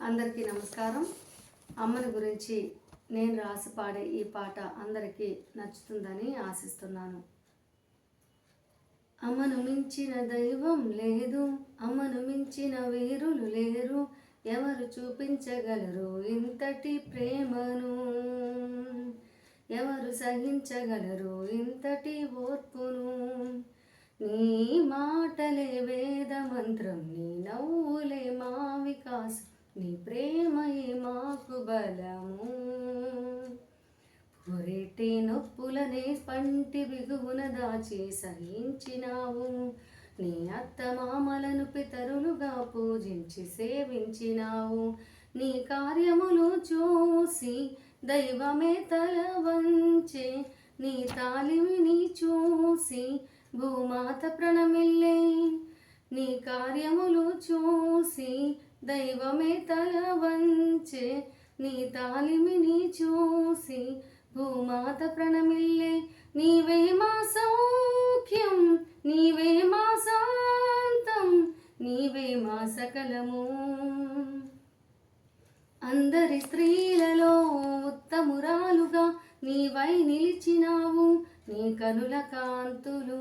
అందరికీ నమస్కారం. అమ్మని గురించి నేను రాసి పాడే ఈ పాట అందరికీ నచ్చుతుందని ఆశిస్తున్నాను. అమ్మను మించిన దైవం లేదు, అమ్మను మించిన వీరులు లేరు, ఎవరు చూపించగలరు ఇంతటి ప్రేమను, ఎవరు సహించగలరు ఇంతటి ఓర్పును. నీ మాటలే వేద మంత్రం, నీ నవ్వులే మా వికాసం, నీ ప్రేమయే మాకు బలము. పొరెట్టి నొప్పులనే పంటి బిగువున దాచి సహించినావు, నీ అత్తమామలను పితరులుగా పూజించి సేవించినావు. నీ కార్యములు చూసి దైవమే తల వంచే, నీ తాలిమిని చూసి భూమాత ప్రణమిల్లే. నీ కార్యములు చూసి దైవమే తల వంచే, నీ తాలిమిని చూసి భూమాత ప్రణమిల్లే. నీవే మా సౌఖ్యం, నీవే మా శాంతం, నీవే మా సకలము. అందరి స్త్రీలలో ఉత్తమురాలుగా నీవై నిలిచినావు, నీ కనుల కాంతులు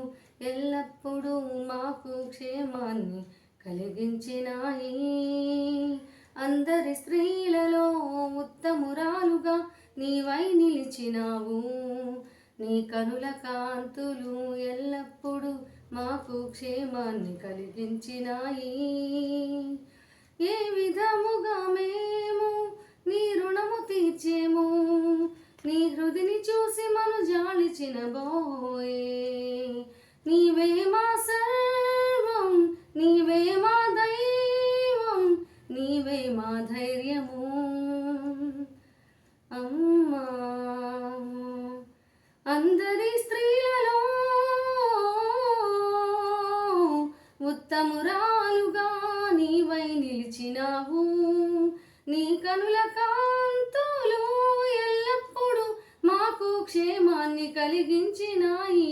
ఎల్లప్పుడూ మాకు క్షేమాన్ని కలిగించినాయి. అందరి స్త్రీలలో ఉత్తమురాలుగా నీవై నిలిచినావు, నీ కనుల కాంతులు ఎల్లప్పుడూ మాకు క్షేమాన్ని కలిగించినాయి. ఏ విధముగా మేము నీ రుణము తీర్చేము, నీ హృదిని చూసి మను జాలిచిన బోయే. నీవే మా సర్వం, నీవే మా దైవం, నీవే మా ధైర్యము. అమ్మా, అందరి స్త్రీలలో ఉత్తమురాలుగా నీవై నిలిచినావు, నీ కనుల కాంతులు ఎల్లప్పుడూ మాకు క్షేమాన్ని కలిగించినాయి.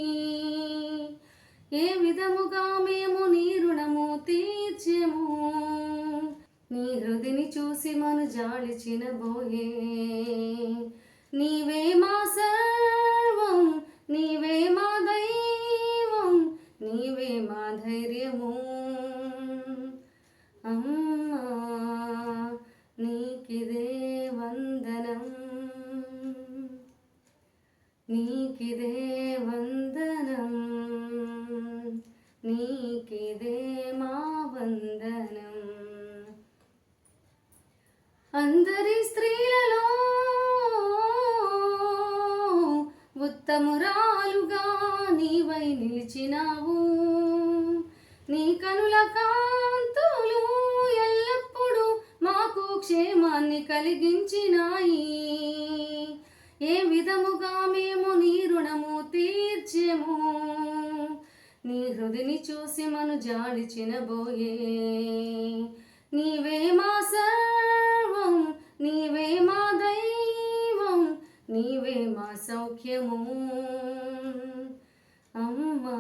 ఏ విధముగా మేము నీ రుణము తీర్చెము, నీ హృదిని చూసి మను జాలిచిన బోయే. నీవే మా సర్వం, నీవే మా దైవం, నీవే మా ధైర్యము. అమ్మా, నీకిదే వందనం, నీకిదే వందనం, నీకిదే మా వందనం. అందరి స్త్రీలలో ఉత్తమురాలుగా నీవై నిలిచినావు, నీ కనుల కాంతులు ఎల్లప్పుడూ మాకు క్షేమాన్ని కలిగించినాయి. ఏ విధముగా మేము నీ రుణము తీర్చెము, నీ హృదిని చూసి మను జాలిచిన బోయే. నీవే మా సర్వం, నీవే మా దైవం, నీవే మా సౌఖ్యము. అమ్మా.